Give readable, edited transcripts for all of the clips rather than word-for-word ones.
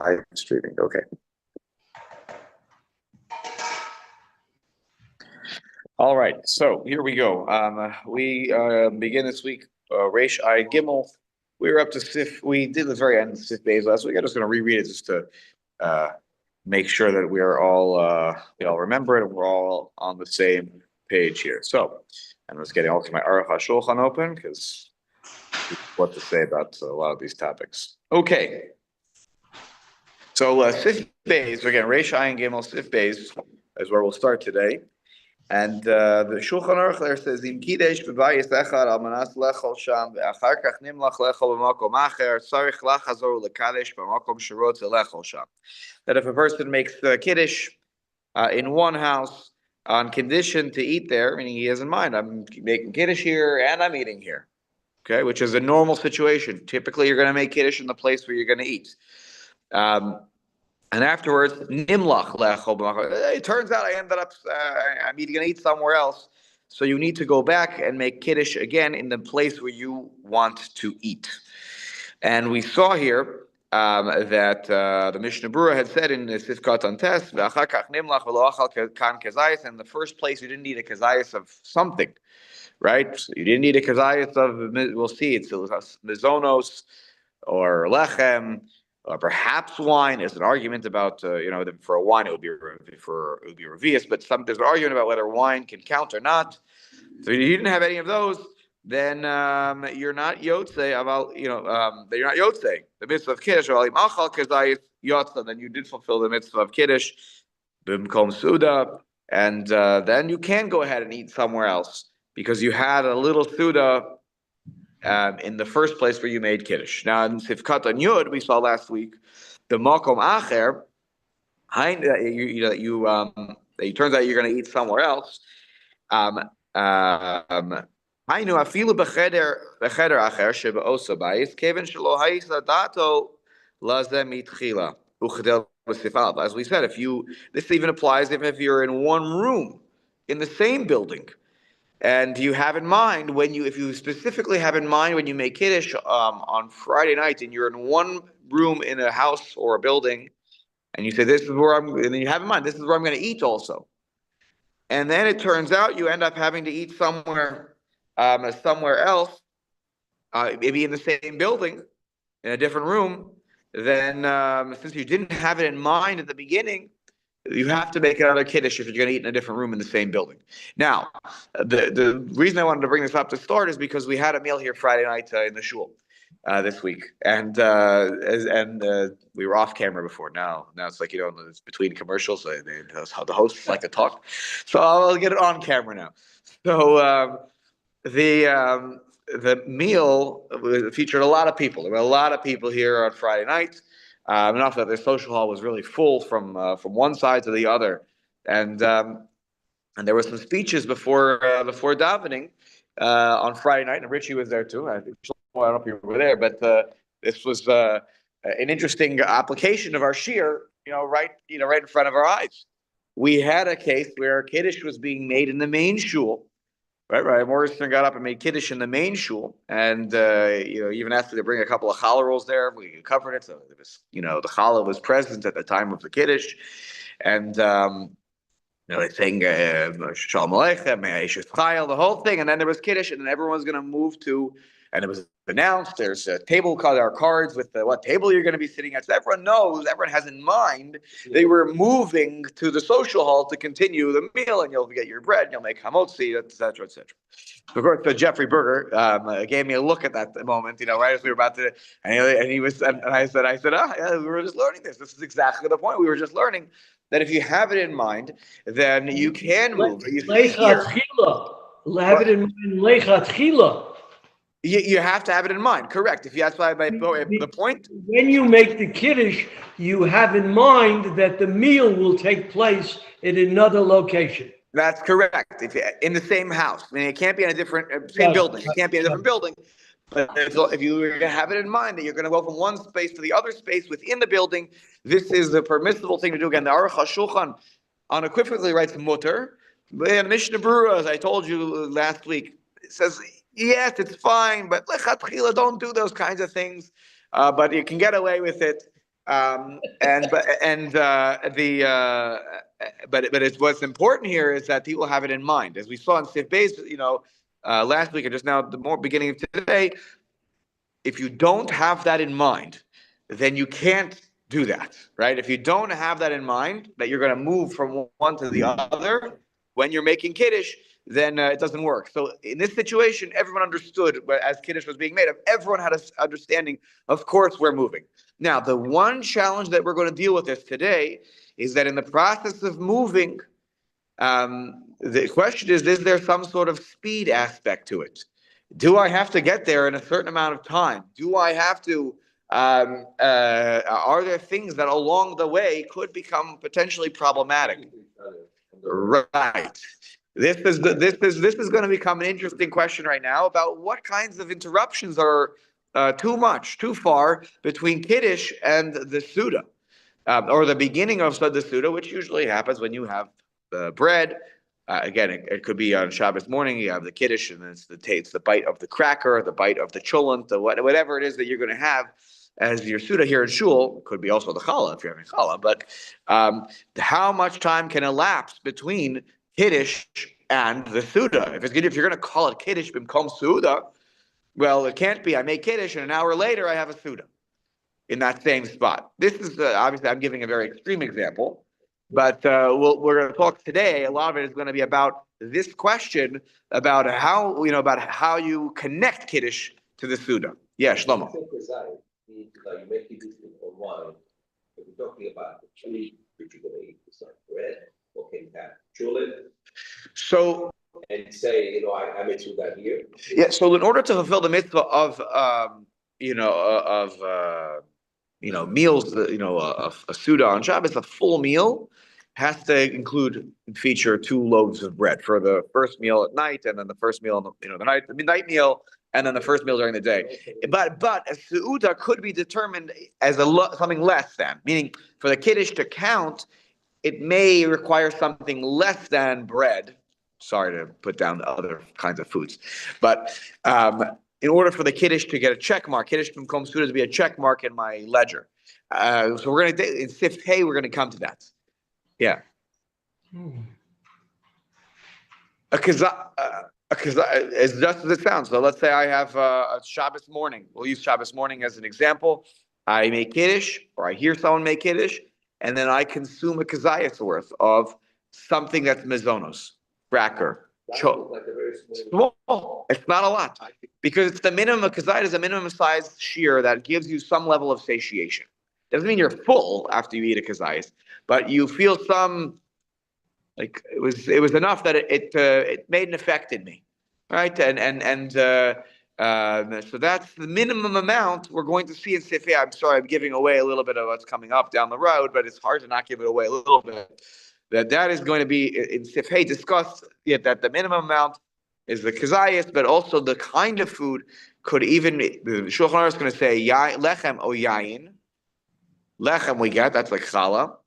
live streaming. Okay. All right. So here we go. We begin this week. Reish I Gimel. We were up to Sif. We did the very end of Sif Beis last week. I'm just going to reread it just to make sure that we are all we all remember it and we're all on the same page here. So I'm just getting all to my Aruch HaShulchan open because what to say about a lot of these topics. Okay. So Sif Beis, again, Reish Ayin Gimel Sif Beis is where we'll start today. And the Shulchan Aruch there says, "Im kidesh b'bayis echad al manas lechol sham ve'achar kach nimlach lechol b'makom acher tzarich lachazor lekadesh b'makom shirot lechol sham." That if a person makes kiddush in one house on condition to eat there, meaning he has in mind, I'm making kiddush here and I'm eating here, okay, which is a normal situation. Typically, you're going to make kiddush in the place where you're going to eat. And afterwards, nimlach lechol. It turns out I ended up I'm going to eat somewhere else. So you need to go back and make kiddush again in the place where you want to eat. And we saw here that the Mishnah Berurah had said in Sifkat Antes, "V'achar kach nimlach v'lo achal kan kezayis." In the first place, you didn't need a kezayis of something, right? So you didn't need a kezayis of. We'll see. It's mizonos or lechem. Perhaps wine. There's an argument about for a wine it would be revius, but there's an argument about whether wine can count or not. So you didn't have any of those, then you're not yotzei about you're not yotzei the mitzvah of kiddush. Then you did fulfill the mitzvah of kiddush, b'mkom suda, and then you can go ahead and eat somewhere else because you had a little suda. In the first place where you made kiddush. Now in Sifkat and Yud, we saw last week the makom acher. It turns out you're going to eat somewhere else. Hainu afilu b'cheder acher shebeosa bayis keven shelo ha'isa dato lazem itchila uchdel b'sifal. As we said, this even applies if you're in one room in the same building. And you have in mind if you specifically have in mind when you make kiddush on Friday night, and you're in one room in a house or a building, and you say this is where and then you have in mind this is where I'm going to eat also, and then it turns out you end up having to eat somewhere else, maybe in the same building, in a different room. Then since you didn't have it in mind at the beginning, you have to make another kiddush if you're going to eat in a different room in the same building. Now, the reason I wanted to bring this up to start is because we had a meal here Friday night in the shul this week, and we were off camera before. Now it's like it's between commercials. That's how the hosts like to talk. So I'll get it on camera now. So the meal featured a lot of people. There were a lot of people here on Friday night. Enough that the social hall was really full from one side to the other, and there were some speeches before davening on Friday night, and Richie was there too. I don't know if you were there, but this was an interesting application of our shir, right in front of our eyes. We had a case where kiddush was being made in the main shul. Right. Morrison got up and made kiddush in the main shul, and even asked me to bring a couple of challah rolls there. We covered it, so it was, the challah was present at the time of the kiddush, and they sang Shalom Aleichem, Me'ashes Chayil, the whole thing, and then there was kiddush, and then everyone's going to move to, and it was announced. There's a table called our cards with what table you're going to be sitting at. So everyone knows, everyone has in mind they were moving to the social hall to continue the meal, and you'll get your bread, and you'll make hamotzi, etc., etc. Of course, Jeffrey Berger gave me a look at that moment, right as we were about to, and he was, and I said, yeah, we were just learning this. This is exactly the point. We were just learning that if you have it in mind, then you can move. You have to have it in mind, correct? That's why the point. When you make the kiddush, you have in mind that the meal will take place in another location. That's correct. In the same house, I mean, it can't be in a different same building. It can't be in a different building. But if you have it in mind that you're going to go from one space to the other space within the building, this is a permissible thing to do. Again, the Aruch HaShulchan unequivocally writes mutter. The Mishnah Berurah, as I told you last week, says yes, it's fine, but lechatchila, don't do those kinds of things. But you can get away with it But it's what's important here is that people have it in mind, as we saw in Sif Beis, last week and just now, the more beginning of today. If you don't have that in mind, then you can't do that, right? If you don't have that in mind, that you're going to move from one to the other when you're making Kiddush, then it doesn't work. So in this situation, everyone understood as Kiddush was being made. Everyone had an understanding, of course, we're moving. Now, the one challenge that we're going to deal with this today is that in the process of moving, the question is there some sort of speed aspect to it? Do I have to get there in a certain amount of time? Do I have to? Are there things that along the way could become potentially problematic? Right. This is going to become an interesting question right now about what kinds of interruptions are too much, too far between Kiddush and the Suda, or the beginning of the Suda, which usually happens when you have the bread. Again, it could be on Shabbos morning. You have the Kiddush, and it's the bite of the cracker, the bite of the cholent, whatever it is that you're going to have as your Suda here in Shul. Could be also the challah if you're having challah. But how much time can elapse between Kiddush and the Suda? If you're going to call it Kiddush b'mkom Suda, well, it can't be. I make Kiddush, and an hour later I have a Suda in that same spot. This is obviously I'm giving a very extreme example, but we're going to talk today. A lot of it is going to be about this question about how you connect Kiddush to the Suda. Yeah, Shlomo. You make Kiddush on wine. If we're talking about the tree which you're going to eat, it's like bread, or can you have chulent? So. And say, I made you that here. Yeah. So in order to fulfill the mitzvah of meals, a Suda on Shabbos, a full meal has to feature 2 loaves of bread for the first meal at night, and then the first meal, the midnight meal, and then the first meal during the day. But a Suda could be determined as something less than, meaning for the Kiddush to count, it may require something less than bread. Sorry to put down the other kinds of foods, but in order for the Kiddush to get a check mark, Kiddush b'mkom Suda to be a check mark in my ledger. So we're going to, in Sif Hey, we're going to come to that. Yeah. A kazah, it's just as it sounds. So let's say I have a Shabbos morning. We'll use Shabbos morning as an example. I make Kiddush, or I hear someone make Kiddush, and then I consume a kazayas worth of something that's mezonos, cracker. Like a very small. It's not a lot because it's the minimum. A kazayit is a minimum size shear that gives you some level of satiation. Doesn't mean you're full after you eat a kazayit, but you feel some, like it was enough that it made an effect in me, right? So that's the minimum amount we're going to see in Sifei. I'm sorry, I'm giving away a little bit of what's coming up down the road, but it's hard to not give it away a little bit. That is going to be in Sifhei discussed that the minimum amount is the kazayas, but also the kind of food could even the Shulchan Aruch is going to say lechem or yayin. Lechem we get, that's like challah.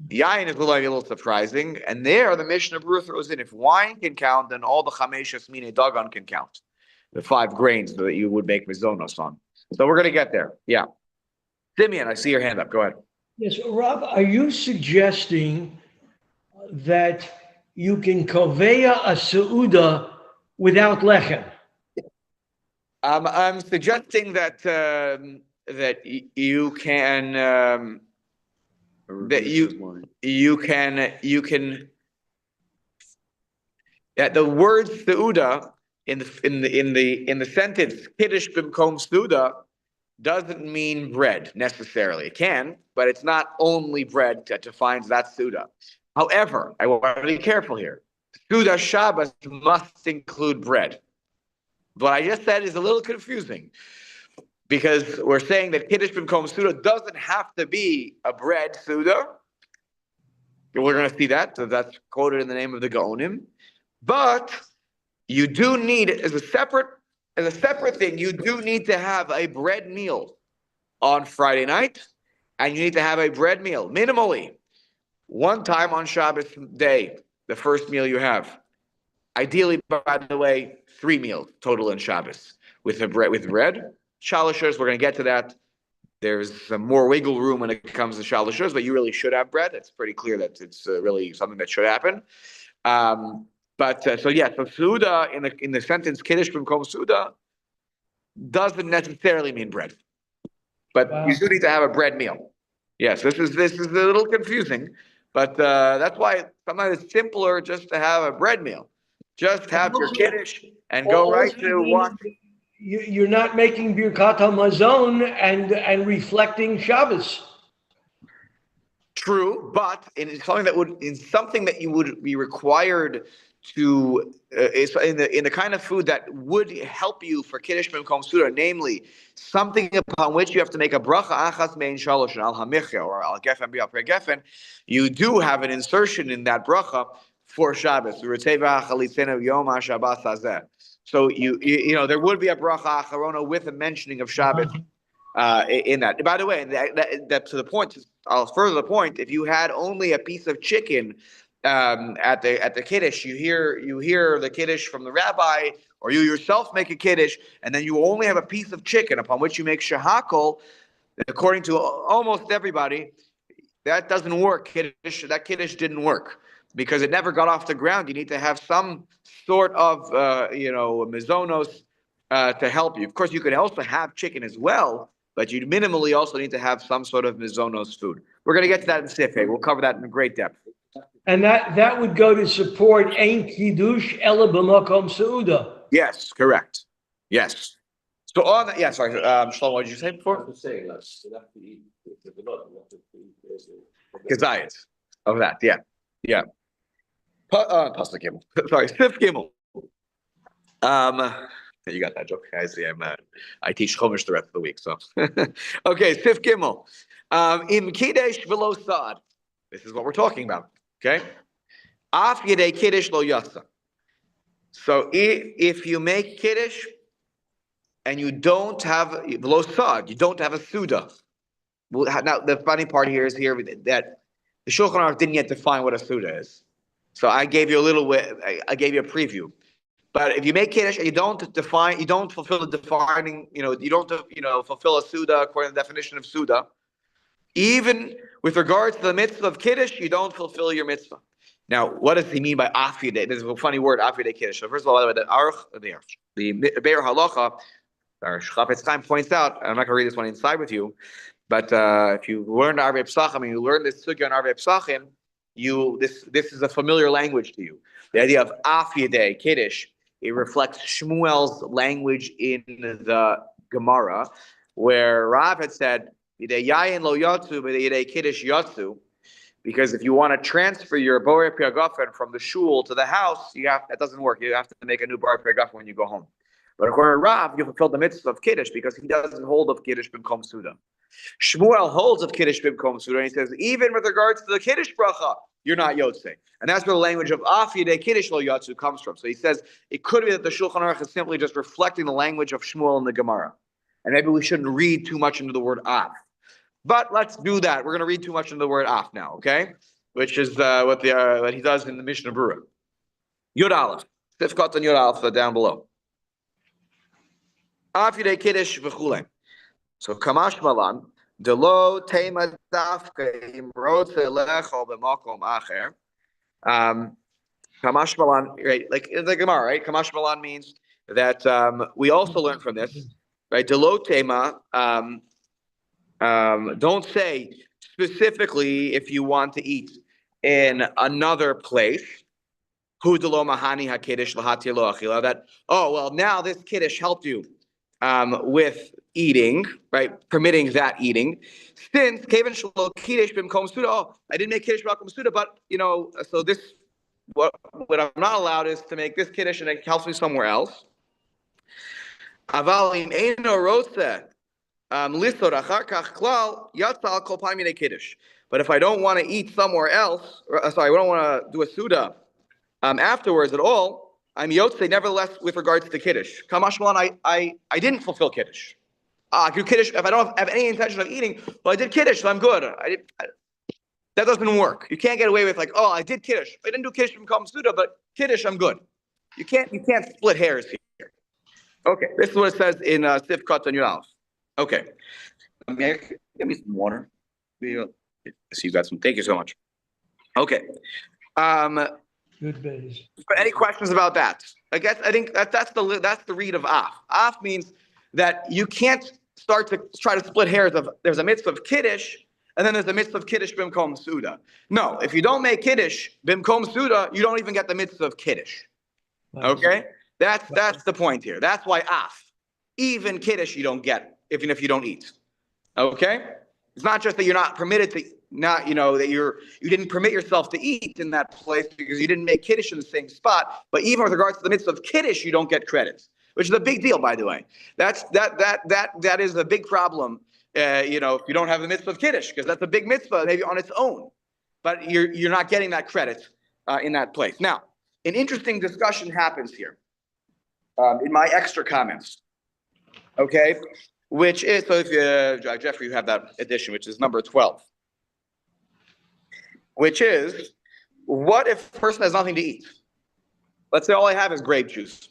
Yayin is a little surprising, and there the Mishnah Berurah throws in if wine can count, then all the chameshes mine dagan can count, the 5 grains that you would make mizonos on. So we're going to get there. Yeah, Simeon, I see your hand up. Go ahead. Yes, Rob, are you suggesting that you can koveya a seuda without lechem? I'm suggesting that you can the word seuda in the sentence Kiddush b'mkom Suda doesn't mean bread necessarily. It can, but it's not only bread that defines that Suda. However, I want to be careful here. Suda Shabbos must include bread. What I just said is a little confusing because we're saying that Kiddush b'mkom Suda doesn't have to be a bread Suda. We're going to see that. So that's quoted in the name of the Gaonim. But you do need, as a separate thing, you do need to have a bread meal on Friday night, and you need to have a bread meal minimally 1 time on Shabbos day, the first meal you have. Ideally, by the way, 3 meals total in Shabbos with bread. Shalashers, we're going to get to that. there's some more wiggle room when it comes to shalashus, but you really should have bread. It's pretty clear that it's really something that should happen. So Suda in the sentence Kiddush B'mkom Suda doesn't necessarily mean bread, but you do need to have a bread meal. Yes, this is a little confusing, but that's why sometimes it's simpler just to have a bread meal. Just have your Kiddush and go right to wash. You're not making Birkat HaMazon and reflecting Shabbos. True, but in something that you would be required to is in the kind of food that would help you for Kiddush B'mkom Suda, namely something upon which you have to make a bracha achas mein shalosh al hamichya or al gefen bi al pre gefen, you do have an insertion in that bracha for Shabbos. So you know there would be a bracha acharona with a mentioning of Shabbos in that. By the way, that to the point. I'll further the point. If you had only a piece of chicken at the kiddush, you hear the kiddush from the rabbi, or you yourself make a kiddush, and then you only have a piece of chicken upon which you make shahakol. According to almost everybody, that doesn't work. That kiddush didn't work because it never got off the ground. You need to have some sort of mizonos to help you. Of course, you could also have chicken as well, but you minimally also need to have some sort of mizonos food. We're going to get to that in Sifei. We'll cover that in great depth. And that would go to support Ein Kiddush Ela B'makom Seuda. Yes, correct. Yes. So on that, sorry, Shlomo, what did you say before? I'm saying enough to eat. Gezayit of that, yeah. Pasuk Gimel. Sorry, Sif Gimel. You got that joke, guys. Yeah, I teach Chumash the rest of the week, so. Okay, Sif Gimel. In Kiddush v'lo Sa'ad. This is what we're talking about, okay? Af Yedei Kiddush lo Yatsa. So if you make Kiddush and you don't have v'lo Sa'ad, you don't have a Suda. Now, the funny part here is that the Shulchan Aruch didn't yet define what a Suda is. So I gave you I gave you a preview. But if you make Kiddush and you don't fulfill the defining, you don't fulfill a Suda according to the definition of Suda, even with regards to the mitzvah of Kiddush, you don't fulfill your mitzvah. Now, what does he mean by Afidei? This is a funny word, Afidei Kiddush. So first of all, by the way, the Be'er Halacha, our Chafetz Chaim points out, and I'm not going to read this one inside with you, but if you learn Arvei Psachim and you learn this sugya on Arvei Psachim, this is a familiar language to you. The idea of Afidei Kiddush, it reflects Shmuel's language in the Gemara, where Rav had said, "Yidei yayin lo yatsu, but yidei kiddush yatsu," because if you want to transfer your borei piagafen from the shul to the house, that doesn't work. You have to make a new borei piagafen when you go home. But according to Rav, you fulfill the mitzvah of kiddush because he doesn't hold of kiddush b'mkom suda. Shmuel holds of kiddush b'mkom suda, and he says even with regards to the kiddush bracha, you're not yotzei. And that's where the language of af yidei kiddush lo yatsu comes from. So he says it could be that the Shulchan Aruch is simply just reflecting the language of Shmuel in the Gemara. And maybe we shouldn't read too much into the word af. But let's do that. We're going to read too much into the word af now, okay? Which is what he does in the Mishnah Berurah. Yud Aleph. Sifkat and Yud Aleph down below. Af yidei kiddush v'chulei. So kamash malan. Delo tema dafka imrotze lecho b'makom acher. Kamash malan, right? Like in the Gemara, right? Kamash malan means that we also learn from this, right? Delo tema. Don't say specifically if you want to eat in another place. Hu delo mahani hakiddush lahati lo achila. That now this kiddush helped you with eating, right? Permitting that eating. Since Kavan Shlo Kiddush B'mkom Suda, I didn't make Kiddush B'mkom Suda, but so this what I'm not allowed is to make this Kiddush and it helps me somewhere else. Avalim Eino Rotze Lisod Achar Kach Klal Yatzal Kol Paimine Kiddush. But if I don't want to eat somewhere else, I don't want to do a Suda afterwards at all, I'm Yotzei, nevertheless, with regards to Kiddush. Kamash Malan, I didn't fulfill Kiddush. I do Kiddush, if I don't have any intention of eating, well, I did Kiddush, so I'm good. That doesn't work. You can't get away with I did Kiddush. I didn't do Kiddush from Kam Suda, but Kiddush, I'm good. You can't split hairs here. Okay, this is what it says in Sif Katan Yud Aleph. Okay. Give me some water. See, you got some. Thank you so much. Okay. Good base. Any questions about that? I think that's the read of af. Af means that you can't start to try to split hairs of there's a mitzvah of kiddush and then there's a mitzvah of kiddush bimkom suda. No, if you don't make kiddush bimkom suda, you don't even get the mitzvah of kiddush. Okay, that's the point here. That's why af, even kiddush you don't get even if you don't eat. Okay, it's not just that you're not permitted to. Not, that you didn't permit yourself to eat in that place because you didn't make kiddush in the same spot. But even with regards to the mitzvah of kiddush, you don't get credit, which is a big deal, by the way. That is a big problem. If you don't have the mitzvah of kiddush, because that's a big mitzvah maybe on its own, but you're not getting that credit in that place. Now, an interesting discussion happens here in my extra comments. Okay, which is so if Jeffrey, you have that edition, which is number 12. Which is, what if a person has nothing to eat? Let's say all I have is grape juice.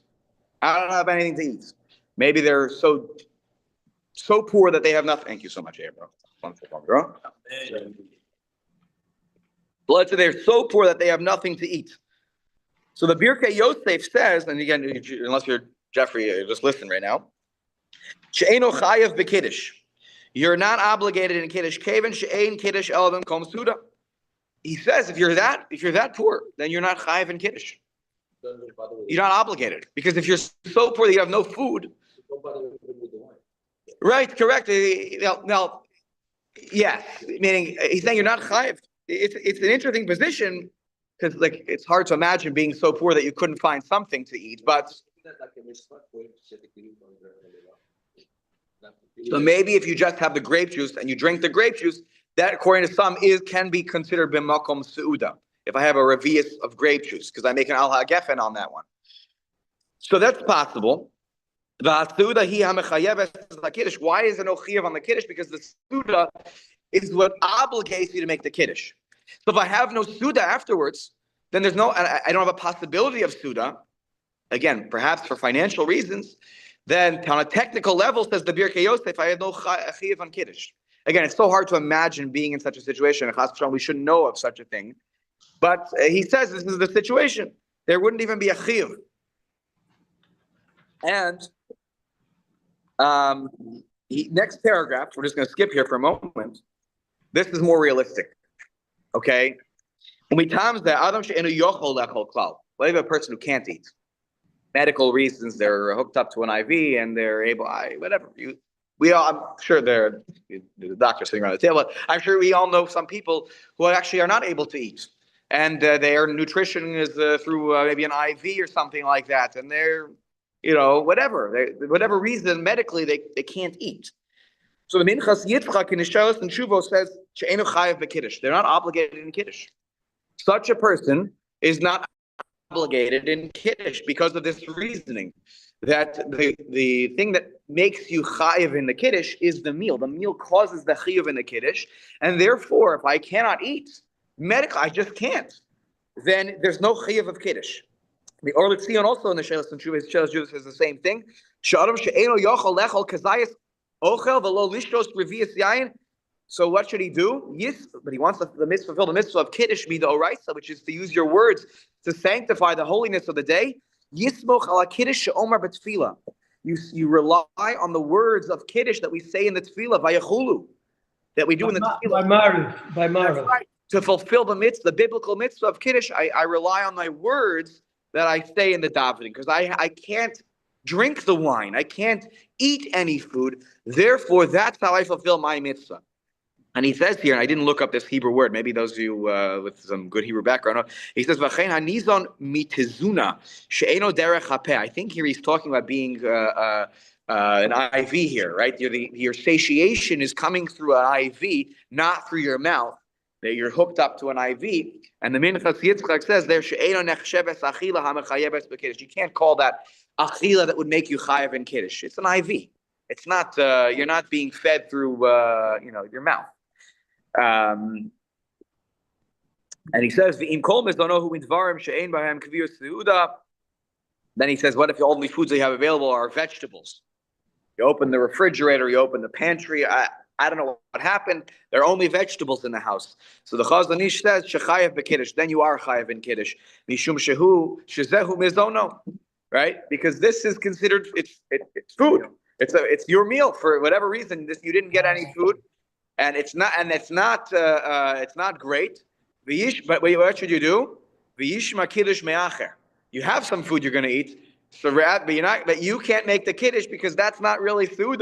I don't have anything to eat. Maybe they're so poor that they have nothing. Thank you so much, bro. Let's say they're so poor that they have nothing to eat. So the Birkei Yosef says, and again, unless you're Jeffrey, just listen right now. She'eino chayav b'kiddush. You're not obligated in kiddush. Kevan she'ein kiddush elavim kom suda. He says, if you're that poor, then you're not chayiv in kiddush. You're not obligated because if you're so poor that you have no food, right? Correct. Now, yes, meaning he's saying you're not chayiv. It's an interesting position because it's hard to imagine being so poor that you couldn't find something to eat. But so maybe if you just have the grape juice and you drink the grape juice. That, according to some, can be considered b'makom seuda. If I have a revius of grape juice, because I make an al ha'gefen on that one, so that's possible. The seuda hi hamechayeves la kiddush. Why is it no chiyav on the kiddush? Because the seuda is what obligates you to make the kiddush. So if I have no seuda afterwards, then I don't have a possibility of seuda. Again, perhaps for financial reasons. Then on a technical level, says the Birkei Yosef, I have no chiyav on kiddush. Again, it's so hard to imagine being in such a situation. We shouldn't know of such a thing. But he says this is the situation. There wouldn't even be a chiyuv. And next paragraph, we're just going to skip here for a moment. This is more realistic. Okay? What if a person who can't eat? Medical reasons, they're hooked up to an IV and they're able, whatever. I'm sure the doctor sitting around the table. I'm sure we all know some people who actually are not able to eat, and their nutrition is through maybe an IV or something like that, and they're, whatever reason medically they can't eat. So the Minchas Yitzchak in Nishalos and Shuvo says she'einu chayav b'kiddush. They're not obligated in kiddush. Such a person is not obligated in kiddush because of this reasoning. That the thing that makes you chayiv in the kiddush is the meal. The meal causes the chiyuv in the kiddush, and therefore, if I cannot eat, medically I just can't. Then there's no chiyuv of kiddush. The Or L'Tzion also in the Shelas and Shuvah says the same thing. Sh'adam she'eno yochel lechol kazayis ochel v'lo lishtos revius yayin. So what should he do? Yes, but he wants the mitzvah, fulfill the mitzvah of kiddush midoraisa, which is to use your words to sanctify the holiness of the day. Yismoch ala kiddush she'omar b'tefillah. You rely on the words of kiddush that we say in the tefillah, vayachulu, that we do in the tefillah. By Marav. Right. To fulfill the mitzvah, the biblical mitzvah of kiddush, I rely on my words that I say in the davening, because I can't drink the wine. I can't eat any food. Therefore, that's how I fulfill my mitzvah. And he says here, and I didn't look up this Hebrew word. Maybe those of you with some good Hebrew background. He says, "V'chein hanizon mitizuna she'eno derech hapeh." I think here he's talking about being an IV here, right? Your satiation is coming through an IV, not through your mouth. That you're hooked up to an IV. And the Minchas Yitzchak says there, she'eno nechsheves achila hamechayebes b'kiddush. You can't call that achila that would make you chayev in kiddush. It's an IV. It's not. You're not being fed through your mouth. And he says, then he says, what if all the foods that you have available are vegetables? You open the refrigerator, you open the pantry. I don't know what happened. There are only vegetables in the house. So the Chazon Ish says, Shechayev b'kiddush, then you are chayev in kiddush. Mishum shezehu mizono, right? Because this is considered, it's food. It's your meal for whatever reason. You didn't get any food, and it's not great. But what should you do? V'yishma kiddush me'acher. You have some food you're going to eat. So, but you can't make the kiddush because that's not really food.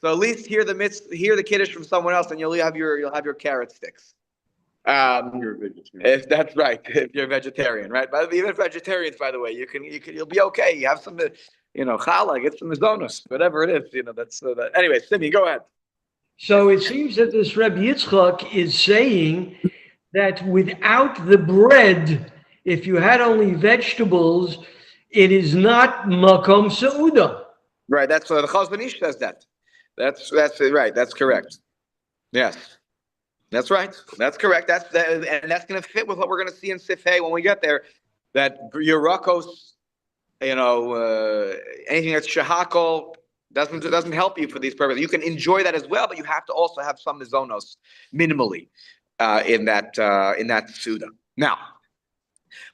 So at least hear the kiddush from someone else, and you'll have your carrot sticks. You're a vegetarian. If that's right, if you're a vegetarian, right? But even vegetarians, by the way, you'll be okay. You have some, challah, get some mizonos, whatever it is. That's that. Anyway, Simi, go ahead. So it seems that this Rebbe Yitzchak is saying that without the bread, if you had only vegetables, it is not makom seuda. Right. That's what the Chazon Ish says that. That's right. That's correct. Yes. That's right. That's correct. And that's going to fit with what we're going to see in Sifhei when we get there. That Yerakos, anything that's shahakol doesn't help you for these purposes. You can enjoy that as well, but you have to also have some mizonos minimally in that suda. Now,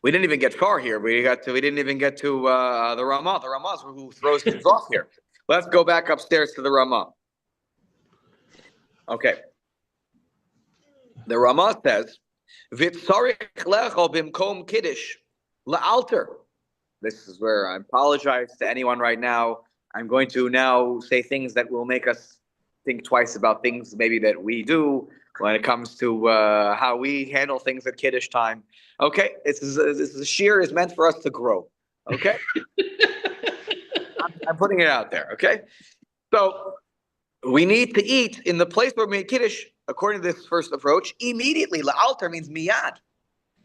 we didn't even get far here. We didn't even get to the Ramah. The Ramah is who throws things off here. Let's go back upstairs to the Ramah. Okay. The Ramah says, "V'tzarich lecho b'mkom kiddush la'alter." This is where I apologize to anyone right now. I'm going to now say things that will make us think twice about things maybe that we do when it comes to how we handle things at Kiddush time. Okay, this shiur is meant for us to grow. Okay, I'm putting it out there. Okay, so we need to eat in the place where we made Kiddush, according to this first approach, immediately. La'alter means miyad,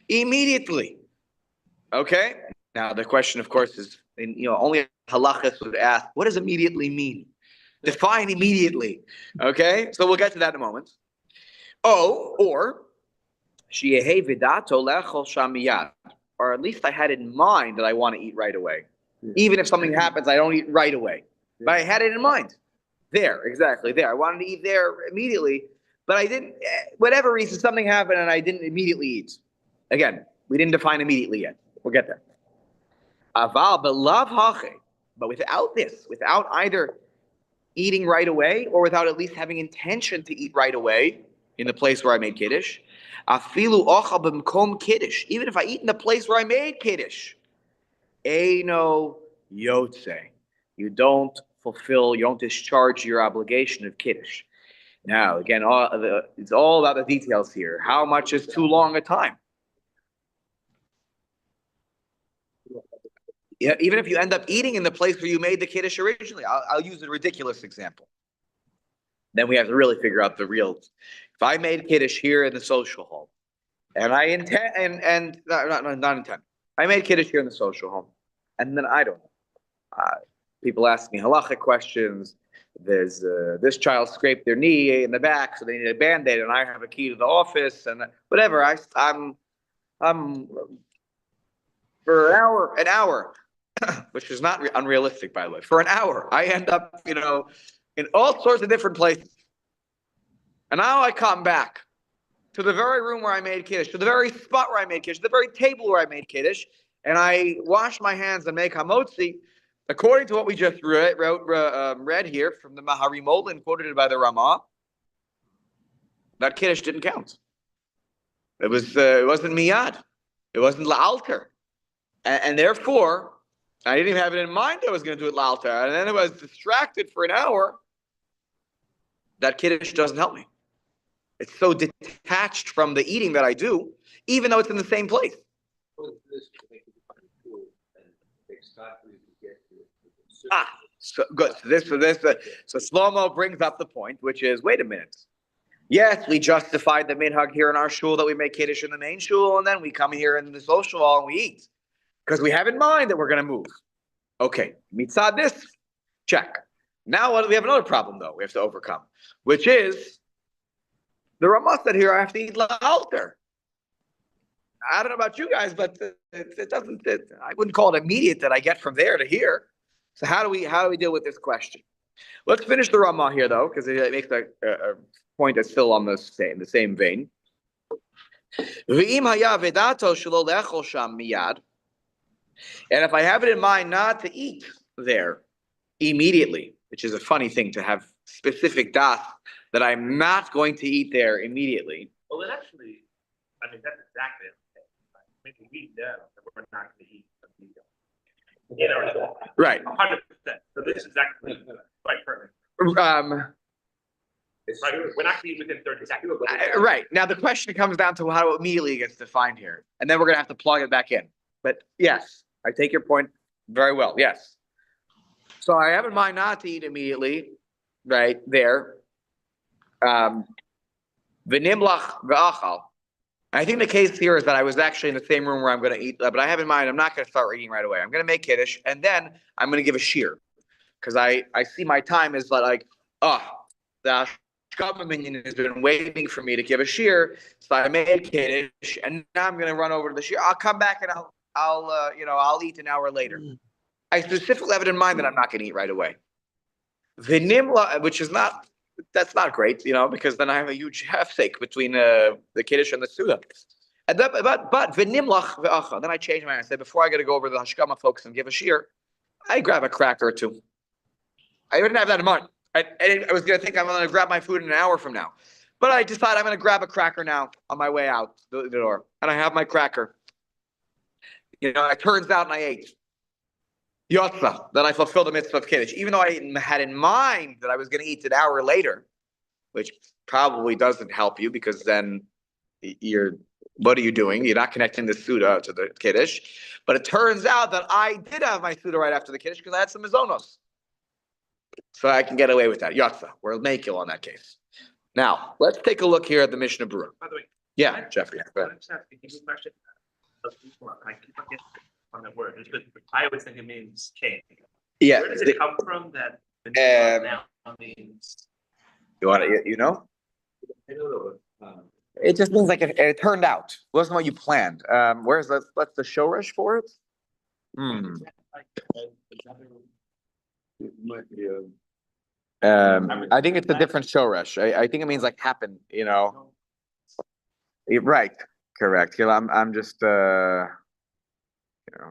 immediately. Okay. Now the question, of course, is only halachas would ask, what does immediately mean? Define immediately. Okay, so we'll get to that in a moment. Or sheyehei vidato lechol sham miyad, or at least I had in mind that I want to eat right away. Even if something happens, I don't eat right away. But I had it in mind. There, exactly there. I wanted to eat there immediately, but I didn't. Whatever reason, something happened and I didn't immediately eat. Again, we didn't define immediately yet. We'll get there. Aval belav hache, but without this, without either eating right away or without at least having intention to eat right away in the place where I made kiddush, afilu ochal b'mkom kiddush. Even if I eat in the place where I made kiddush, eino yotze. You don't discharge your obligation of kiddush. Now, again, it's all about the details here. How much is too long a time? Yeah, even if you end up eating in the place where you made the kiddush originally, I'll use a ridiculous example. Then we have to really figure out the real. If I made kiddush here in the social hall, and I intend and not intend, I made kiddush here in the social hall, and then I don't know. People ask me halachic questions. There's this child scraped their knee in the back, so they need a Band-Aid, and I have a key to the office, and whatever. I'm for an hour, which is not unrealistic, by the way. For an hour, I end up, in all sorts of different places, and now I come back to the very room where I made kiddush, to the very spot where I made kiddush, the very table where I made kiddush, and I wash my hands and make hamotzi. According to what we just read here from the Maharimol and quoted by the Ramah, that kiddush didn't count. It wasn't miyad. It wasn't la'alter. And therefore, I didn't even have it in mind I was going to do it la'alter. And then I was distracted for an hour. That kiddush doesn't help me. It's so detached from the eating that I do, even though it's in the same place. So good. So Shlomo brings up the point, which is, wait a minute. Yes, we justified the minhag here in our shul that we make kiddush in the main shul, and then we come here in the social hall and we eat because we have in mind that we're going to move. Okay, mitzad this, check. Now we have another problem though. We have to overcome, which is the Ramah said here I have to eat la'alter. I don't know about you guys, but it doesn't. I wouldn't call it immediate that I get from there to here. So how do we deal with this question? Let's finish the Ramah here, though, because it makes a point that's still on the same vein. And if I have it in mind not to eat there immediately, which is a funny thing to have specific das that I'm not going to eat there immediately. Well, it actually, I mean, that's exactly it. Maybe we know that we're not going to eat immediately. You know, Right. 100%. So this is actually quite perfect. Right, we're not going to eat within 30 seconds. Right. Now the question comes down to how it immediately gets defined here. And then we're going to have to plug it back in. But yes, I take your point very well. Yes. So I have in mind not to eat immediately, right there. V'nimlach v'achal. I think the case here is that I was actually in the same room where I'm going to eat, but I have in mind I'm not going to start eating right away. I'm going to make kiddush, and then I'm going to give a shear, because I see my time is the Hashkama minion has been waiting for me to give a shear, so I made kiddush, and now I'm going to run over to the shear. I'll come back and I'll eat an hour later. I specifically have it in mind that I'm not going to eat right away. V'nimla, which is not. That's not great, because then I have a huge half-sake between the Kiddush and the Suda. And but v'nimlach v'acha. Then I changed my mind. I said, before I got to go over to the Hashkama folks and give a shear, I grab a cracker or two. I didn't have that in mind. I was going to think I'm going to grab my food in an hour from now. But I decided I'm going to grab a cracker now on my way out the door. And I have my cracker. It turns out and I ate. Yotza, that I fulfilled the mitzvah of Kiddush, even though I had in mind that I was going to eat an hour later, which probably doesn't help you, because then what are you doing? You're not connecting the Suda to the Kiddush. But it turns out that I did have my Suda right after the Kiddush because I had some Mizonos. So I can get away with that. Yotza, we're makil on that case. Now, let's take a look here at the Mishnah Berurah. By the way, Yeah, Jeffrey. Go ahead. I'm just asking you a question. I keep on getting on that word. I always think it means change. Yeah. Where does it come from that now means? You want to, I don't know. It just means like it turned out. It wasn't what you planned. Where's what's the shoresh for it? It might be a. I think it's a different shoresh. I think it means like happen, Right. Correct. Here, I'm just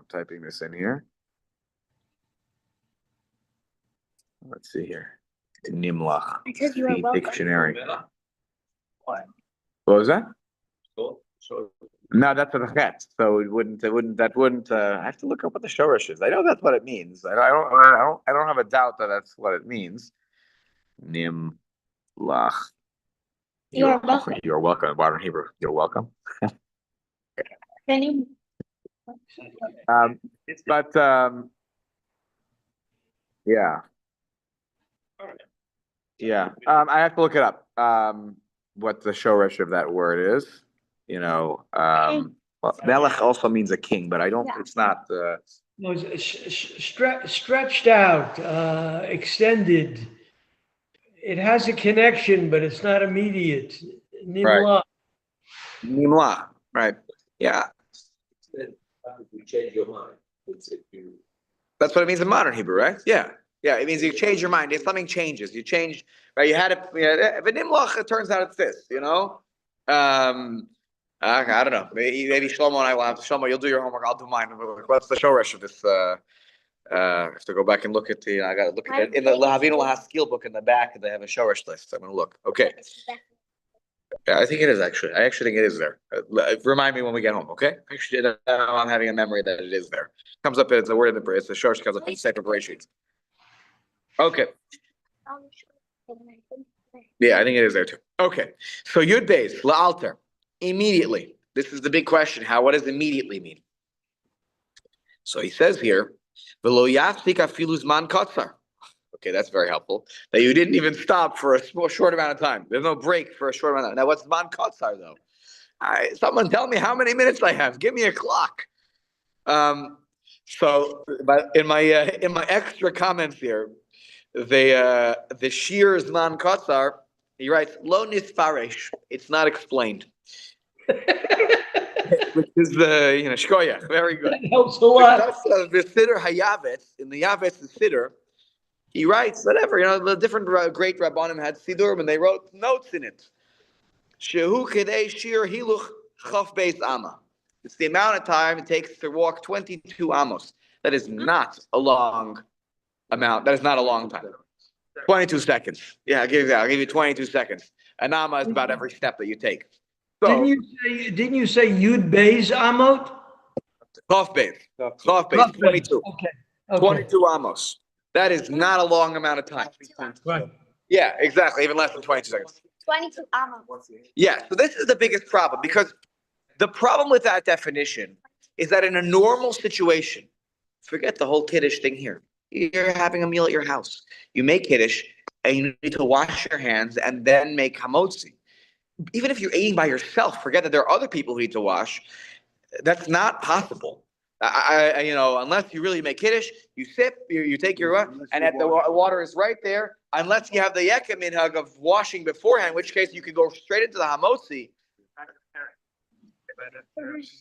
typing this in here. Let's see here. Nimlach. Because you are The welcome. dictionary. What? What was that? So, No, that's a chet. So it wouldn't. I have to look up what the shoresh is. I know that's what it means. I don't have a doubt that that's what it means. Nimlach. You're welcome. You're welcome. Modern Hebrew. You're welcome. Can you? But yeah. Yeah. I have to look it up. What the shoresh of that word is. Well, Melech also means a king, but I don't. Yeah. It's not. No, stretched out, extended. It has a connection, but it's not immediate. Nimla. Nimla. Right. Yeah. then you change your mind. That's what it means in modern Hebrew, right? Yeah. Yeah. It means you change your mind. If something changes, you change. Right. You had it. But Nimlach, it turns out it's this. I don't know. Maybe Shlomo and I will have Shlomo. You'll do your homework. I'll do mine. What's the shoresh of this? I have to go back and look at the. I got to look at it in the Lahavinu Lahaskil book in the back. They have a shoresh list. I'm gonna look. Okay. Yeah, I think it is actually. I actually think it is there. Remind me when we get home. Okay. Actually, I'm having a memory that it is there. Comes up. It's a word in the. It's the shoresh comes up in separate sheets. Okay. Yeah, I think it is there too. Okay. So Yud Beis La'alter. Immediately. This is the big question. What does immediately mean? So he says here, "V'lo yaftik afilu zman katzar." Okay, that's very helpful. That you didn't even stop for a short amount of time. There's no break for a short amount of time. Now, what's zman katzar though? Someone tell me how many minutes I have. Give me a clock. So, but in my extra comments here, the sheer zman katzar, he writes lo nisfaresh. It's not explained. Which is the shkoyach. Very good. That helps a lot. The siddur hayavetz, in the yavetz the siddur, He writes, whatever, the different great Rabbanim had Sidurim, and they wrote notes in it. Shehu Kedei Shir Hiluch Chaf Beis Amma. It's the amount of time it takes to walk 22 amos. That is not a long amount. That is not a long time. 22 seconds. Yeah, I'll give you 22 seconds. An amma is about every step that you take. So, Didn't you say Yud Beis Amot? Chaf Beis. Chaf Beis, Chaf Beis. 22. Okay. 22 amos. That is not a long amount of time. Right. Yeah, exactly. Even less than 22 seconds. 22 amos. Yeah, so this is the biggest problem, because the problem with that definition is that in a normal situation, forget the whole kiddush thing here. You're having a meal at your house. You make kiddush, and you need to wash your hands and then make hamotzi. Even if you're eating by yourself, forget that there are other people who need to wash. That's not possible. Unless you really make kiddush, you sip, you take your, and the water is right there. Unless you have the yekem minhag of washing beforehand, in which case you can go straight into the hamotzi.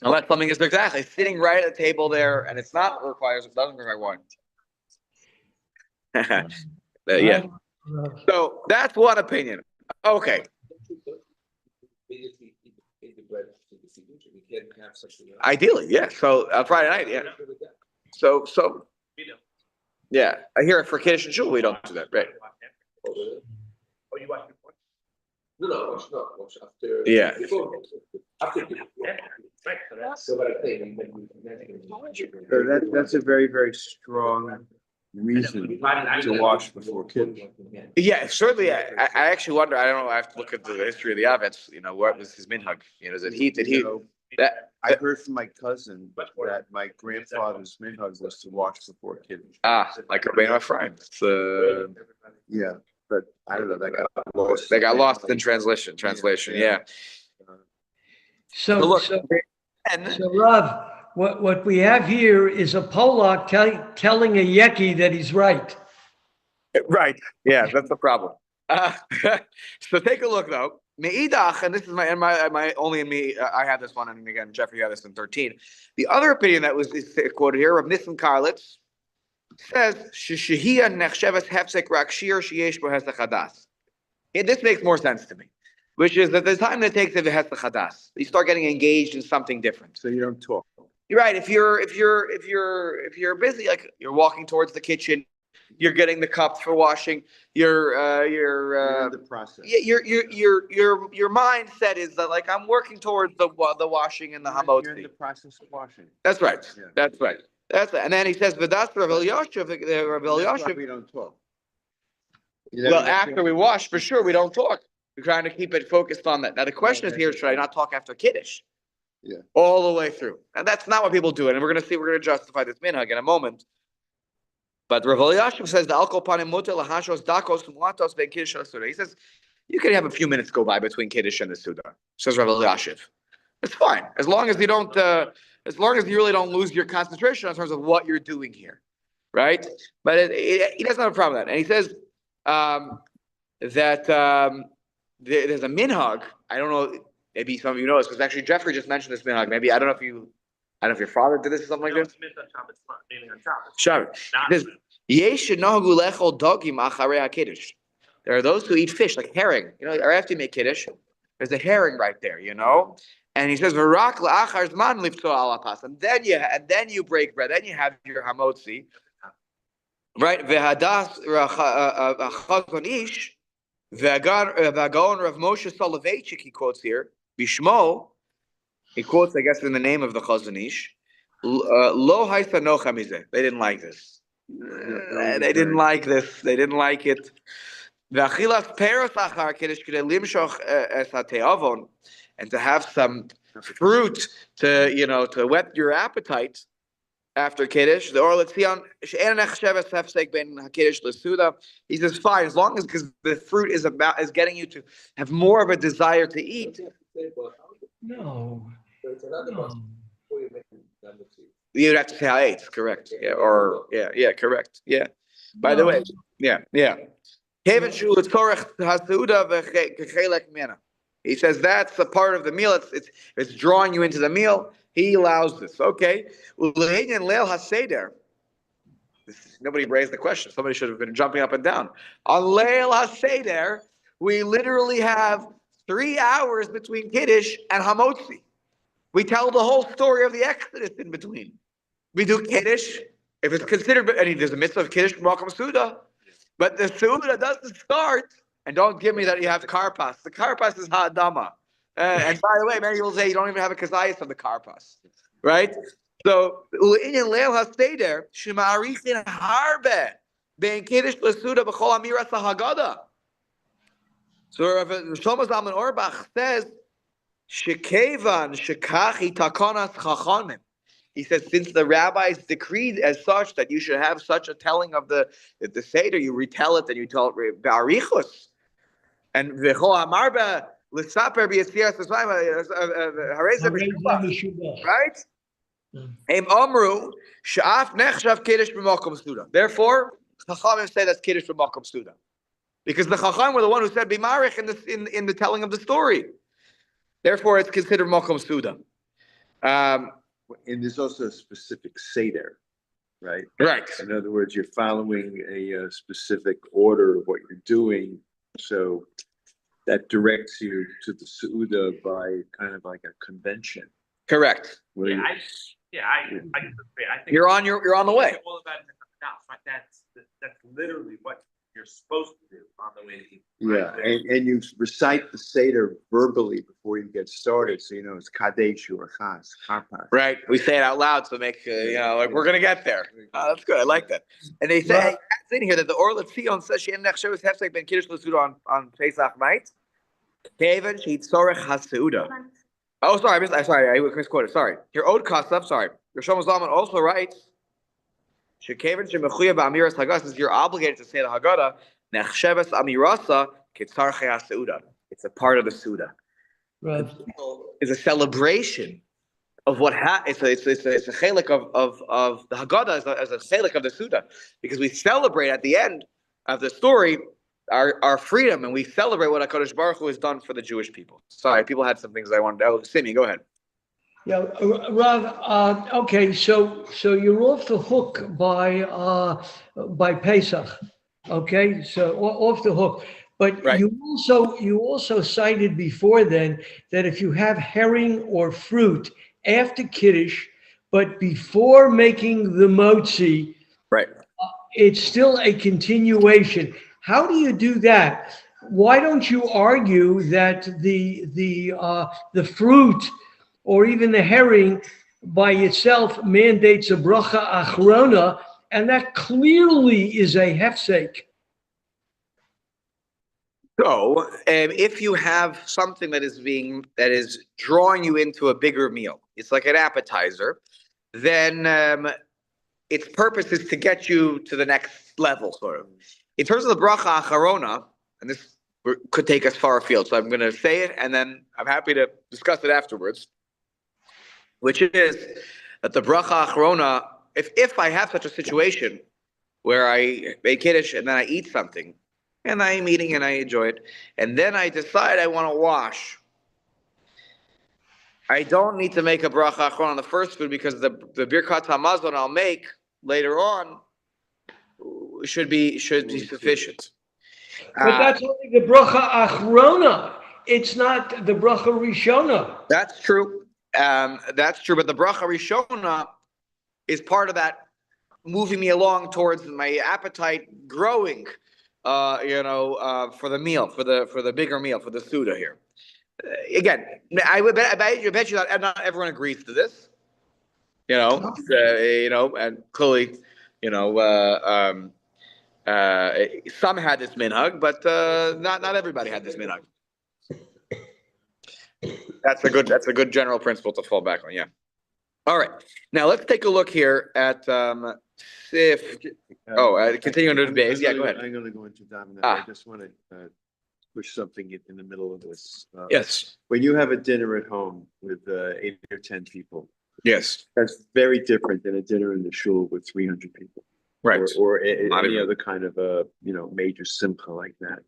Unless something is exactly sitting right at the table there, and it doesn't require wine. Yeah. So that's one opinion. Okay. Ideally, yeah. So Friday night, yeah. So yeah. I hear it for Kiddush and Shul, we don't do that, right? Oh, you watch before? No, watch after. Yeah. After. Yeah, right, so that's. So what I think. So that's a very, very strong reason to wash before Kiddush. Yeah, certainly. I actually wonder. I don't know. I have to look at the history of the Avets. What was his minhag? Did he? That I heard from my cousin that my grandfather's minhag was to wash before Kiddush. like Rabbeinu Ephraim. Yeah, but I don't know. That got lost. They got lost in translation. Yeah. So, Look, so, and so Rav, what we have here is a Polak telling a Yeki that he's right. right. Yeah, that's the problem. So take a look though. Me'idach, and this is my only in me. I had this one, and again, Jeffrey had this in 13. The other opinion that was quoted here of Nissim Karlitz says shehiyah nechsheves hefsek rakshir sheyesh bo hesach hadas. This makes more sense to me, which is that the time that it takes to hesach hadas, you start getting engaged in something different. So you don't talk. You're right. If you're busy, like you're walking towards the kitchen, you're getting the cups for washing. You're in the process. Your mindset is that like I'm working towards the washing and the hamotzi. You're in the process of washing. That's right. Yeah. That's right. And then he says v'das Rav Elyashiv. That's why we don't talk. Well, after we wash, for sure, we don't talk. We're trying to keep it focused on that. Now the question is here: should I not talk after Kiddush? Yeah. All the way through, and that's not what people do. And we're going to justify this minhag in a moment. But Rav Elyashiv says the alkol panim muter lahashos dakos muatos ben kiddush and suda. He says you can have a few minutes go by between kiddush and the suda. Says Rav Elyashiv. It's fine as long as you don't. As long as you really don't lose your concentration in terms of what you're doing here, right? But he doesn't have a problem with that. And he says that there's a minhag. I don't know. Maybe some of you know this because actually Jeffrey just mentioned this minhag. Maybe I don't know if your father did this or something like this. Shabbat. There are those who eat fish like herring. Or after you make kiddush, there's a herring right there. And he says, and then you break bread, then you have your hamotzi, right? Vehadas Chazon Ish, V'Gaon Rav Moshe Soloveitchik, he quotes here, Bishmo, he quotes, I guess, in the name of the Chazon Ish, Lo Haisa Nocha Mizeh. They didn't like this. They didn't like this. They didn't like it. V'achilas peros achar kiddush k'dei limshoch es hate'avon, and to have some fruit to whet your appetite after kiddush. Or let's see on he says fine as long as because the fruit is getting you to have more of a desire to eat. No. You'd have to say eight, correct? Yeah, or yeah, correct. Yeah. By the way, yeah. He says that's a part of the meal. It's drawing you into the meal. He allows this. Okay. Nobody raised the question. Somebody should have been jumping up and down. On Leil HaSeder, we literally have 3 hours between Kiddush and Hamotzi. We tell the whole story of the Exodus in between. We do Kiddush, if it's considered, there's a mitzvah of Kiddush from Malcolm Suda, but the Suda doesn't start, and don't give me that you have Karpas. The Karpas is Ha'adama. And by the way, many people say you don't even have a Kazayas of the Karpas, right? So, in Leil HaSeder, Shema'arichin Harbe, Ben Kiddush L'Suda B'chol Amiras HaHaggadah. So Shlomo Zalman Auerbach says, Shekevan shekachi takonas chachamim. He says, since the rabbis decreed as such that you should have such a telling of the Seder, you retell it and you tell it ba'arichus. And v'chol amarba l'saper b'yetzias t'svayim hareza b'shubach. Right? Em amru she'af nechshav kiddush b'makom suda. Therefore, chachamim say that's kiddush b'makom suda. Because the Chacham were the one who said Bimarich in the telling of the story. Therefore, it's considered Makom Suda. And there's also a specific Seder, right? Right. In other words, you're following a specific order of what you're doing. So that directs you to the Suda by kind of like a convention. Correct. Yeah, I think You're on the way. all about it now. That's literally what you're supposed to do on the way to eat. Yeah, and you recite the Seder verbally before you get started, so you know it's Kadesh or Chas, Karpas. Right. We say it out loud, so make like we're gonna get there. Oh, that's good. I like that. And they say it's in here that the Or Letzion says she nechshavus hefsek ben kiddush l'suda on Pesach night. Kevin she tzorech haseuda. Oh, sorry, I misquoted. Sorry. Your Od Kasaf. Sorry. Your Shlomo Zalman also writes. Shekevin shemechuya ba'amiras Haggadah, since you're obligated to say the Haggadah, nechshavas amirasa kitzarchei haseuda. It's a part of the Suda. Right. It's a celebration of what it's a chelik of the Haggadah as a chelik of the Suda, because we celebrate at the end of the story our freedom, and we celebrate what HaKadosh Baruch Hu has done for the Jewish people. Sorry, people had some things I wanted to. Oh, Simi, go ahead. Yeah, Rav. Okay, so you're off the hook by Pesach. Okay, so off the hook. But right. you also cited before then that if you have herring or fruit after Kiddush, but before making the motzi, right, it's still a continuation. How do you do that? Why don't you argue that the fruit or even the herring by itself mandates a bracha achrona, and that clearly is a hefsek? So, if you have something that is drawing you into a bigger meal, it's like an appetizer, then its purpose is to get you to the next level, sort of. In terms of the bracha acharona, and this could take us far afield, so I'm going to say it, and then I'm happy to discuss it afterwards, which is that the bracha acharona, if I have such a situation where I make Kiddush and then I eat something, and I'm eating and I enjoy it, and then I decide I want to wash, I don't need to make a bracha acharona on the first food, because the Birkat HaMazon I'll make later on should be sufficient. But that's only the bracha achrona. It's not the bracha rishona. That's true. That's true. But the bracha rishona is part of that, moving me along towards my appetite growing. For the meal, for the bigger meal, for the Suda here. Again, I bet you that not everyone agrees to this. And clearly, some had this minhag, but not everybody had this minhag. That's a good general principle to fall back on. Yeah. All right. Now let's take a look here at continuing to base. Yeah, go ahead. I'm going to go into that. I just want to push something in the middle of this. Yes. When you have a dinner at home with 8 or 10 people, yes, that's very different than a dinner in the shul with 300 people. Right. Or any other kind of a major simcha like that.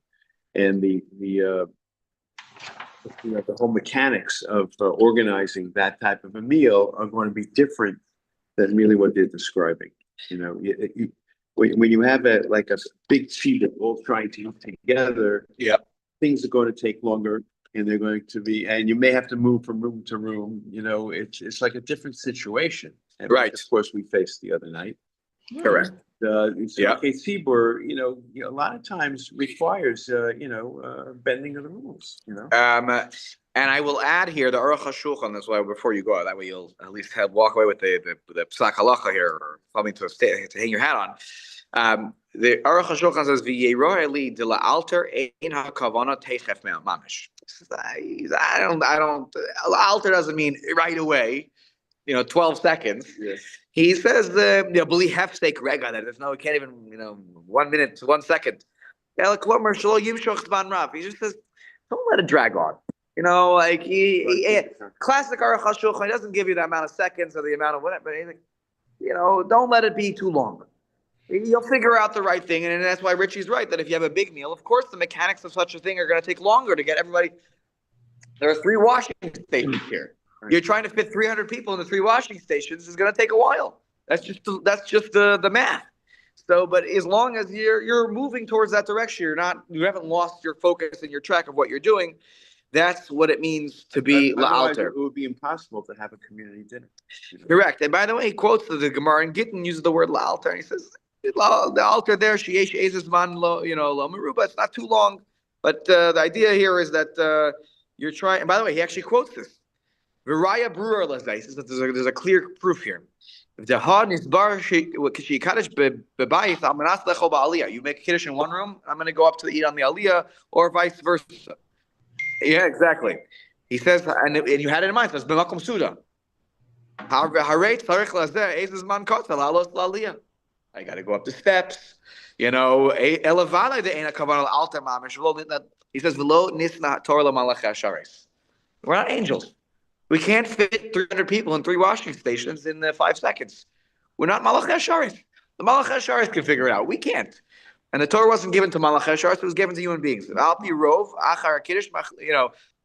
And the whole mechanics of organizing that type of a meal are going to be different than really what they're describing. when you have like a big team that all trying to eat together. Yep. Things are going to take longer and they're going to be, and you may have to move from room to room, it's like a different situation. And Right. of course, we faced the other night. Correct. Yeah. Tzibur, a lot of times requires, bending of the rules, And I will add here the Aruch HaShulchan as well before you go. That way you'll at least walk away with the Psak Halacha here, or something to hang your hat on. The Aruch HaShulchan says, "V'yeroh eli de la'alter ein hakavana teichef mamish." I don't. Alter doesn't mean right away. 12 seconds. Yes. He says believe hefsek rega, that there's no, it can't even 1 minute to 1 second. He just says, don't let it drag on. Like classic Aruch HaShulchan, he doesn't give you the amount of seconds or the amount of whatever, but he's like, don't let it be too long. You'll figure out the right thing, and that's why Richie's right, that if you have a big meal, of course the mechanics of such a thing are going to take longer to get everybody. There are 3 washing stations here. You're trying to fit 300 people in the 3 washing stations. It's going to take a while. That's just the math. So, but as long as you're moving towards that direction, you haven't lost your focus and your track of what you're doing. That's what it means to be la'alter. It would be impossible to have a community dinner. Correct. And by the way, he quotes the Gemara, and Gittin uses the word la'alter, and he says the altar there, sheyesh ezes man lo meruba. It's not too long, but the idea here is that you're trying. And by the way, he actually quotes this. V'raya brewer lazay says that there's a clear proof here. If the hard is bar kaddish bebayis almanas lecho ba'aliyah, you make a kiddush in one room, I'm going to go up to eat on the aliyah, or vice versa. Yeah, exactly. He says, and you had it in mind. It says b'makom suda. Harei tzarich lazeh ezes man kotza la'alos la'aliyah. I got to go up the steps. Elevala de ena kavan alter mamish. He says v'lo nisna Torah l'malachei hasharis. We're not angels. We can't fit 300 people in 3 washing stations in 5 seconds. We're not Malachei Hasharis. The Malachei Hasharis can figure it out. We can't. And the Torah wasn't given to Malachei Hasharis, it was given to human beings. Al pi rov, achar kiddush,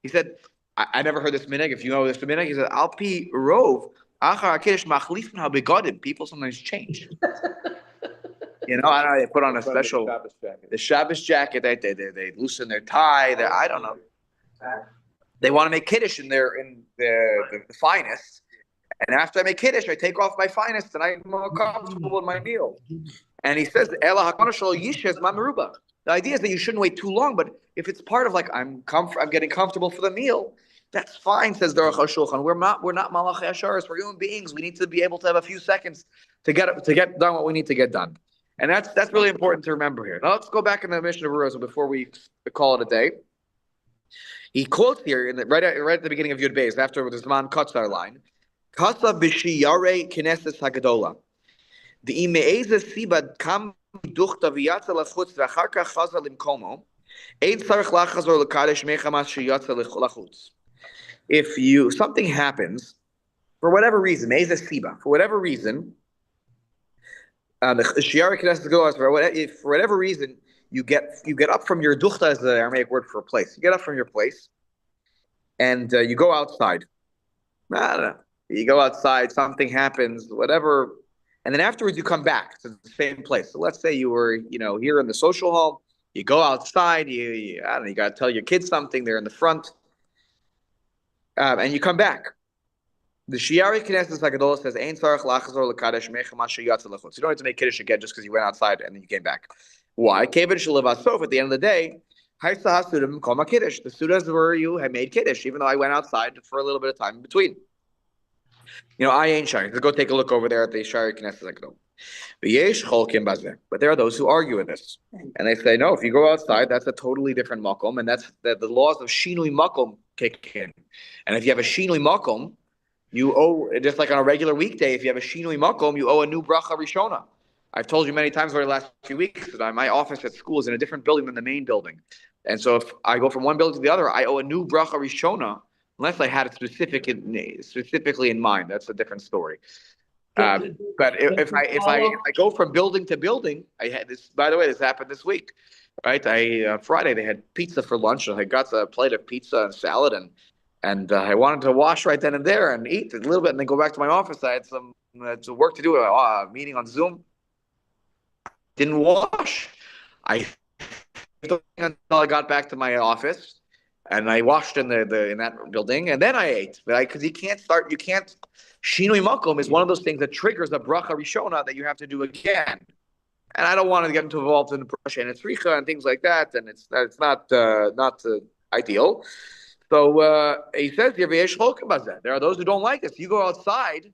he said, I never heard this minhag. If you know this minhag, he said, Al pi rov, achar kiddush machlifin habegadim. People sometimes change. I don't know, they put on a special, the Shabbos jacket, they loosen their tie, I don't know. They want to make kiddush in the finest, and after I make kiddush, I take off my finest, and I'm more comfortable with my meal. And he says, "Ela hakonashol yishes mamaruba." The idea is that you shouldn't wait too long, but if it's part of like I'm getting comfortable for the meal, that's fine. Says the Aruch HaShulchan. We're not malachei hasharis. We're human beings. We need to be able to have a few seconds to get done what we need to get done, and that's really important to remember here. Now let's go back in the Mishnah Berurah before we call it a day. He quotes here right at the beginning of Yud Beis, after the Zman Katzar line, Kasa b'shiyare kineses hagadola. The ime'ezes sibad kam duchta v'yatza lachutz v'achar kach chaza limkomo, ein tzarich lachazor l'kadesh mechamas sheyatza lachutz. If something happens, for whatever reason, me'ezes siba, for whatever reason, the shiyare kineses hagadola, for whatever reason, you get up from your duchta, is the Aramaic word for a place. You get up from your place, and you go outside. I don't know. You go outside, something happens, whatever, and then afterwards you come back to the same place. So let's say you were, here in the social hall. You go outside. You got to tell your kids something. They're in the front, and you come back. The Shiari Knesset Hagadola says, "Ein tzarich lachazor l'kadesh mechamas sheyatza lachutz." You don't have to make kiddush again just because you went outside and then you came back. Why? Kevin Shalivasof, at the end of the day, the Sudas were you had made Kiddush, even though I went outside for a little bit of time in between. I ain't Shari. Let's go take a look over there at the Shari Knesset. But there are those who argue with this. And they say, no, if you go outside, that's a totally different makom, and that's the laws of Shinui Makom kick in. And if you have a Shinui Makom, you owe, just like on a regular weekday, if you have a Shinui Makom, you owe a new bracha Rishona. I've told you many times over the last few weeks that my office at school is in a different building than the main building. And so if I go from one building to the other, I owe a new bracha rishona, unless I had it specifically in mind. That's a different story. But if I go from building to building, I had this, by the way, this happened this week, right? Friday, they had pizza for lunch, and I got a plate of pizza and salad, and I wanted to wash right then and there and eat a little bit and then go back to my office. I had some work to do, a meeting on Zoom. didn't wash. I until I got back to my office, and I washed in the in that building, and then I ate. Because you can't start. You can't. Shinui makom is one of those things that triggers a bracha rishona that you have to do again. And I don't want to get involved in Prussia and Tzricha and things like that, and it's not ideal. So he says here, there are those who don't like this. You go outside,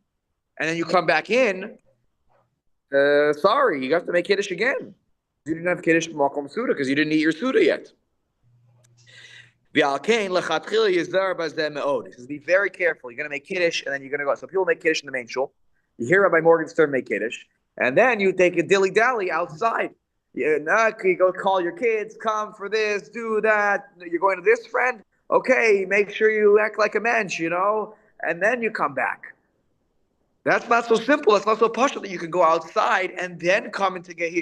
and then you come back in. Sorry, you have to make kiddush again. You didn't have kiddush makom suda because you didn't eat your suda yet. He says, be very careful. You're going to make kiddush, and then you're going to go. So people make kiddush in the main shul. You hear Rabbi Morgenstern make kiddush, and then you take a dilly-dally outside. You go call your kids, come for this, do that. You're going to this friend? Okay, make sure you act like a mensch, and then you come back. That's not so simple. It's not so posh that you can go outside and then come to get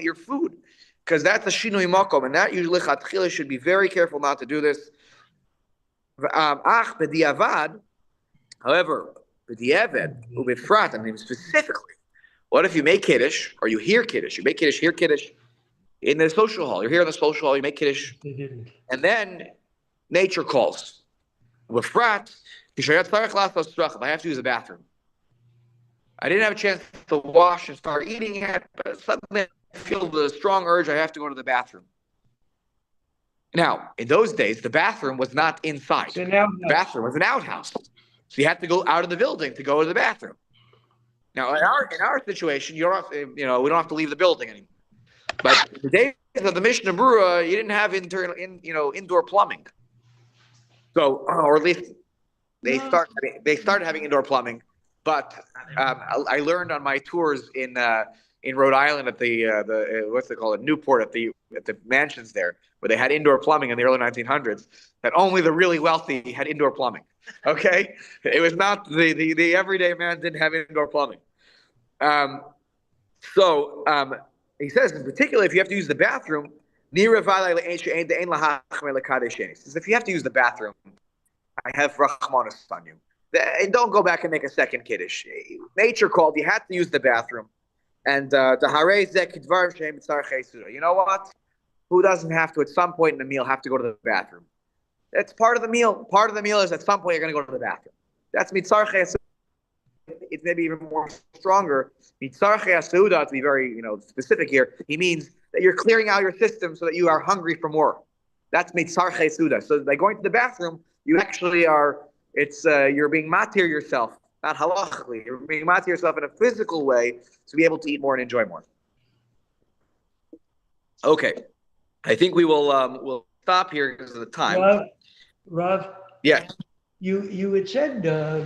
your food. Because that's a shinui makom, and that usually chatchila should be very careful not to do this. However, b'diavad ubefrat, I mean specifically, what if you make kiddush or you hear kiddush? You make kiddush, hear kiddush in the social hall. You're here in the social hall. You make kiddush, and then nature calls. Ubefrat, if I have to use the bathroom, I didn't have a chance to wash and start eating yet, but suddenly I feel the strong urge I have to go to the bathroom. Now, in those days, the bathroom was not inside. The bathroom was an outhouse. So you had to go out of the building to go to the bathroom. Now, in our situation, we don't have to leave the building anymore. But the days of the Mishnah Berurah, you didn't have indoor plumbing. So, or at least they started having indoor plumbing. But I learned on my tours in Rhode Island at the what's it called, Newport, at the mansions there, where they had indoor plumbing in the early 1900s, that only the really wealthy had indoor plumbing. Okay, it was not the everyday man didn't have indoor plumbing. So he says, in particular, if you have to use the bathroom, he says, if you have to use the bathroom, I have rachmanis on you. And don't go back and make a second kiddush. Nature called. You had to use the bathroom. And you know what? Who doesn't have to, at some point in the meal, have to go to the bathroom? That's part of the meal. Part of the meal is at some point you're going to go to the bathroom. That's mitzarchei. It's maybe even more stronger. Mitzarchei aseuda, to be very specific here, he means that you're clearing out your system so that you are hungry for more. That's mitzarchei aseuda. So by going to the bathroom, you actually are. You're being matir yourself, not halachically. You're being matir yourself in a physical way to be able to eat more and enjoy more. Okay, I think we will we'll stop here because of the time. Rav, yes. You had said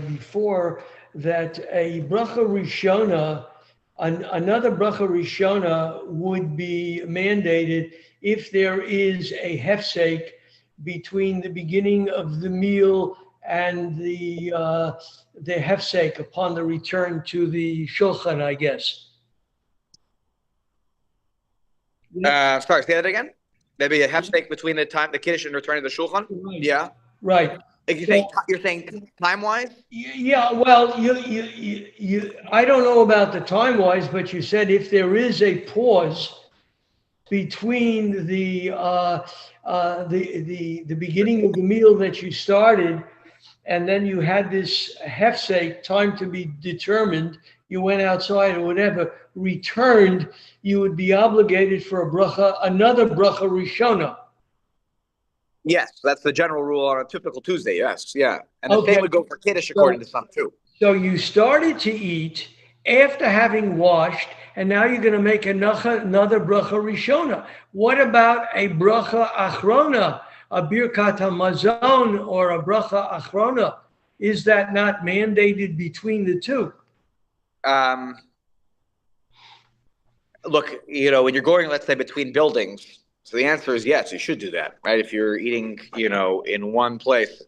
before that a bracha rishona, another bracha rishona would be mandated if there is a hefsek between the beginning of the meal and the hefsek upon the return to the shulchan, I guess. Sorry, say that again. Maybe a hefsek between the time the kiddush and returning to the shulchan. Right. Yeah. Right. You're saying time wise? Yeah. Well, you. I don't know about the time wise, but you said if there is a pause between the beginning of the meal that you started, and then you had this hefsek, time to be determined, you went outside or whatever, returned, you would be obligated for a bracha, another bracha rishona. Yes, that's the general rule on a typical Tuesday, yes, yeah. And the same would go for kiddush according to some too. So you started to eat after having washed, and now you're going to make another bracha rishona. What about a bracha achrona? A birkat hamazon or a bracha achrona, is that not mandated between the two? Look, when you're going, let's say, between buildings, so the answer is yes, you should do that, right? If you're eating, in one place,